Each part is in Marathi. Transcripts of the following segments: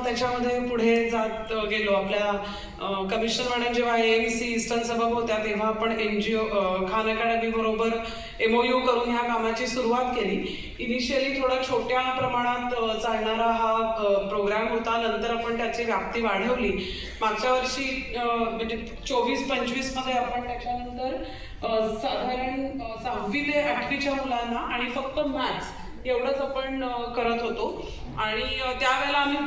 त्याच्यामध्ये पुढे जात गेलो. आपल्या कमिशनर मॅडम जेव्हा AMC ईस्टर्न सबब होत्या तेव्हा आपण NGO खान अकॅडमी बरोबर MOU करून ह्या कामाची सुरुवात केली. इनिशियली थोडा छोट्या प्रमाणात चालणारा हा प्रोग्राम होता. नंतर आपण त्याची व्याप्ती वाढवली. मागच्या वर्षी म्हणजे 24-25 मध्ये आपण त्याच्यानंतर साधारण 6वी ते 8वीच्या मुलांना आणि फक्त मॅथ्स एवढंच आपण करत होतो. आणि त्यावेळेला आम्ही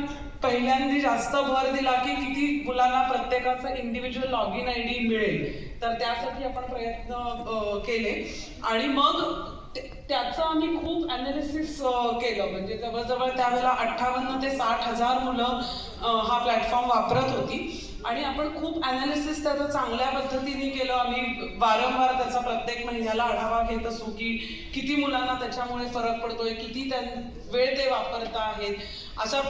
पहिल्यांदा जास्त भर दिला की किती मुलांना प्रत्येकाचं इंडिव्हिज्युअल लॉगिन ID मिळेल. तर त्यासाठी आपण प्रयत्न केले आणि मग त्याचं आम्ही खूप अनालिसिस केलं. म्हणजे जवळजवळ त्यावेळेला 58 ते 60 हजार मुलं हा प्लॅटफॉर्म वापरत होती आणि आपण खूप अनालिसिस त्याचं चांगल्या पद्धतीने केलं. आम्ही वारंवार त्याचा प्रत्येक महिन्याला आढावा घेत असू की किती मुलांना त्याच्यामुळे फरक पडतोय, किती वेळ ते वापरत आहेत. अशा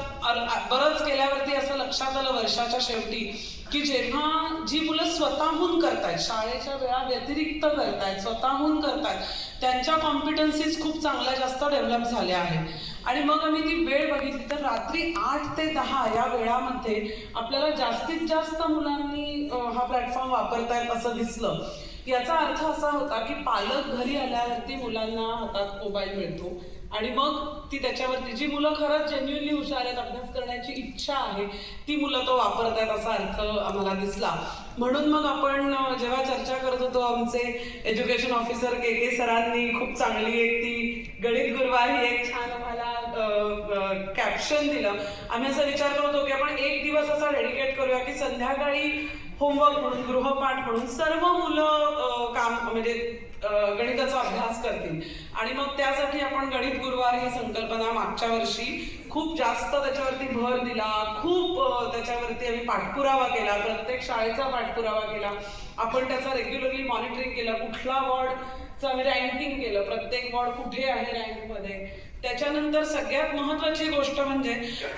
बरंच केल्यावरती असं लक्षात आलं वर्षाच्या शेवटी की जेव्हा जी मुलं स्वतःहून करतायत, शाळेच्या वेळा व्यतिरिक्त करतायत, स्वतःहून करतायत, त्यांच्या कॉम्पिटन्सीज खूप चांगल्या जास्त डेव्हलप झाल्या आहेत. आणि मग आम्ही ती वेळ बघितली तर रात्री 8 ते 10 या वेळामध्ये आपल्याला जास्तीत जास्त मुलांनी हा प्लॅटफॉर्म वापरतायत असं दिसलं. याचा अर्थ असा होता की पालक घरी आल्यावरती मुलांना हातात मोबाईल मिळतो आणि मग ती त्याच्यावरती जी मुलं खरंच जेन्युइनली हुशार आहेत, अभ्यास करण्याची इच्छा आहे, ती मुलं तो वापरतायत असा अर्थ आम्हाला दिसला. म्हणून मग आपण जेव्हा चर्चा करत होतो आमचे एज्युकेशन ऑफिसर KK सरांनी खूप चांगली एक ती गणित गुरुवारी एक छान आम्हाला कॅप्शन दिलं. आम्ही असा विचार करत होतो की आपण एक दिवस असा डेडिकेट करूया की संध्याकाळी होमवर्क म्हणून, गृहपाठ म्हणून सर्व मुलं काम म्हणजे गणिताचा अभ्यास करतील. आणि मग त्यासाठी आपण गणित गुरुवार ही संकल्पना मागच्या वर्षी खूप जास्त त्याच्यावरती भर दिला. खूप त्याच्यावरती आम्ही पाठपुरावा केला, प्रत्येक शाळेचा पाठपुरावा केला. आपण त्याचा रेग्युलरली मॉनिटरिंग केलं, कुठला वॉर्डचं आम्ही रँकिंग केलं, प्रत्येक वॉर्ड कुठे आहे रँकमध्ये. त्याच्यानंतर सगळ्यात महत्त्वाची गोष्ट म्हणजे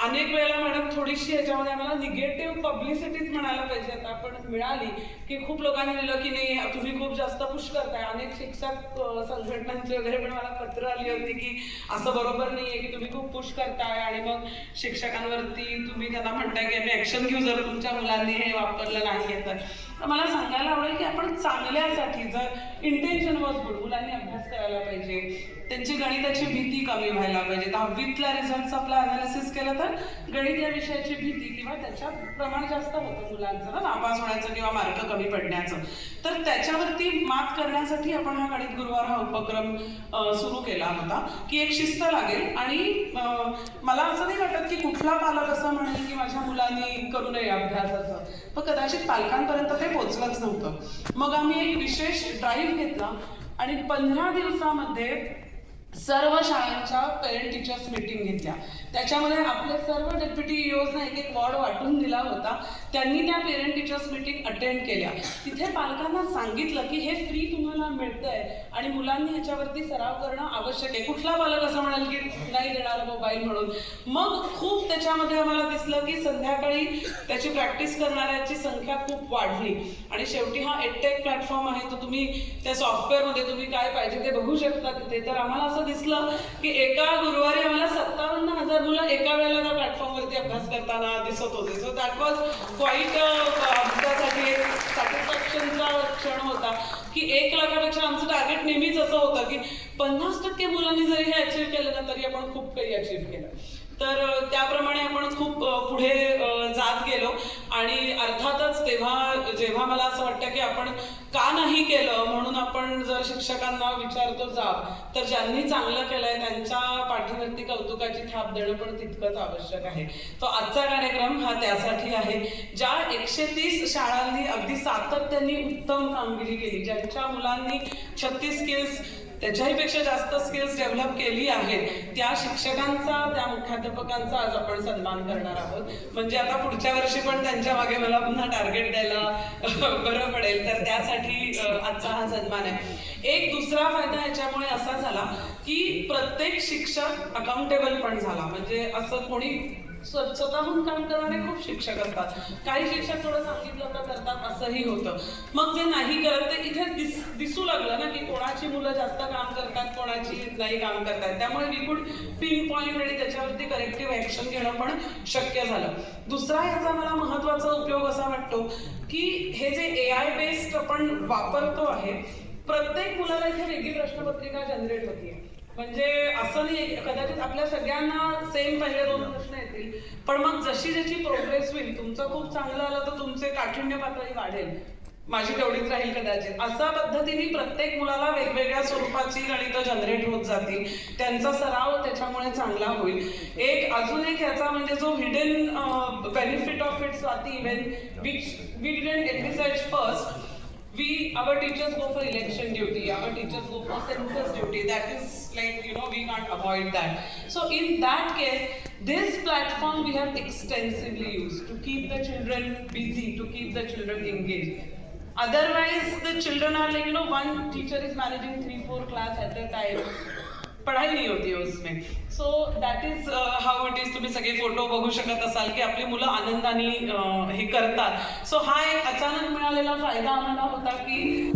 अनेक वेळेला मॅडम थोडीशी याच्यामध्ये आम्हाला निगेटिव्ह पब्लिसिटीच म्हणायला पाहिजे आता आपण मिळाली की खूप लोकांनी दिलं की नाही तुम्ही खूप जास्त पुश करताय. अनेक शिक्षक संघटनांचे वगैरे पण मला पत्र आली होती की असं बरोबर नाहीये की तुम्ही खूप पुश करताय आणि मग शिक्षकांवरती तुम्ही त्यांना म्हणताय की आम्ही ऍक्शन घेऊ जर तुमच्या मुलांनी हे वापरलं नाही तर. मला सांगायला आवडेल की आपण चांगल्यासाठी जर इंटेन्शन वॉज गुड, मुलांनी अभ्यास करायला पाहिजे, त्यांची गणिताची भीती कमी व्हायला पाहिजे. 10वीतल्या रिझल्टचं आपलं अनालिसिस केलं तर गणित या विषयाची भीती किंवा त्याच्यात प्रमाण जास्त होतं मुलांचं ना नापास होण्याचं किंवा मार्क कमी पडण्याचं. तर त्याच्यावरती मात करण्यासाठी आपण हा गणित गुरुवार हा उपक्रम सुरू केला होता की एक शिस्त लागेल. आणि मला असं नाही वाटत की कुठला पालक असं म्हणेल की माझ्या मुलांनी करू नये अभ्यासाचं, पण कदाचित पालकांपर्यंत ते पोचलंच नव्हतं. मग आम्ही एक विशेष ड्राईव्ह घेतला आणि 15 दिवसामध्ये सर्व शाळांच्या पेरेंट टीचर्स मीटिंग घेतल्या. त्याच्यामध्ये आपले सर्व डेप्युटी EOजना एक वॉर्ड वाटून दिला होता. त्यांनी त्या पेरेंट टीचर्स मीटिंग अटेंड केल्या. तिथे पालकांना सांगितलं की हे फ्री तुम्हाला मिळतंय आणि मुलांनी ह्याच्यावरती सराव करणं आवश्यक आहे. कुठला पालक असं म्हणाल की नाही देणार मोबाईल म्हणून. मग खूप त्याच्यामध्ये आम्हाला दिसलं की संध्याकाळी त्याची प्रॅक्टिस करणाऱ्याची संख्या खूप वाढली. आणि शेवटी हा EdTech प्लॅटफॉर्म आहे, तर तुम्ही त्या सॉफ्टवेअरमध्ये तुम्ही काय पाहिजे ते बघू शकता तिथे. तर आम्हाला असं दिसलं की एका गुरुवारी आम्हाला 57,000 मुलं एका वेळेला त्या प्लॅटफॉर्मवरती अभ्यास करताना दिसत होते. सो दॅट वॉज क्वाईट आमच्यासाठी एक सॅटिस्फॅक्शनचा क्षण होता की 1 लाखापेक्षा आमचं टार्गेट नेहमीच असं होतं की 50% मुलांनी जरी हे अचीव्ह केलं ना तरी आपण खूप काही अचीव्ह केलं. तर त्याप्रमाणे आपण खूप पुढे जात गेलो. आणि अर्थातच जेव्हा मला असं वाटतं की आपण का नाही केलं म्हणून आपण जर शिक्षकांना विचारतो तर ज्यांनी चांगलं केलंय त्यांच्या पाठीवरती कौतुकाची थाप देणं पण तितकंच आवश्यक आहे. तो आजचा कार्यक्रम हा त्यासाठी आहे. ज्या 130 शाळांनी अगदी सातत्याने उत्तम कामगिरी केली, ज्यांच्या मुलांनी 36 स्किल्स त्याच्याहीपेक्षा जास्त स्किल्स डेव्हलप केली आहेत, त्या शिक्षकांचा, त्या मुख्याध्यापकांचा आज आपण सन्मान करणार आहोत. म्हणजे आता पुढच्या वर्षी पण त्यांच्या मागे मला पुन्हा टार्गेट द्यायला बरं पडेल. तर त्यासाठी आजचा हा सन्मान आहे. एक दुसरा फायदा याच्यामुळे असा झाला की प्रत्येक शिक्षक अकाउंटेबल पण झाला. म्हणजे असं कोणी स्वतःहून काम करणारे खूप शिक्षक असतात. काही शिक्षक थोडं सांगितलं तर करतात असंही होतं. मग जे नाही करत ते इथे दिसू लागलं ना की कोणाची मुलं जास्त काम करतात, कोणाची नाही काम करतात. त्यामुळे वी कुड पिन पॉईंट आणि त्याच्यावरती करेक्टिव्ह ऍक्शन घेणं पण शक्य झालं. दुसरा याचा मला महत्वाचा उपयोग असा वाटतो की हे जे AI बेस्ड आपण वापरतो आहे, प्रत्येक मुलाला इथे वेगळी प्रश्नपत्रिका जनरेट होतीये. म्हणजे असं नाही कदाचित आपल्या सगळ्यांना सेम पहिले 2 प्रश्न येतील, पण मग जशी जशी प्रोग्रेस होईल, तुमचं खूप चांगलं आलं तर तुमचे काठिण्य पातळी वाढेल, माझी तेवढीच राहील कदाचित. अशा पद्धतीने प्रत्येक मुलाला वेगवेगळ्या स्वरूपाची गणितं जनरेट होत जातील, त्यांचा सराव त्याच्यामुळे चांगला होईल. अजून एक याचा म्हणजे जो hidden benefit of it Swati, when we didn't envisage first, our teachers go for election duty, our teachers go for census duty. That is like, we can't avoid that. So in that case, this platform we have extensively used to keep the children busy, to keep the children engaged. Otherwise, the children are like, one teacher is managing 3-4 class at a time. पढ़ाई नहीं होती है उसमें. So that is how it is. तुम्ही सगळे फोटो बघू शकत असाल की आपली मुलं आनंदाने हे करतात. सो हा एक अचानक मिळालेला फायदा आम्हाला होता की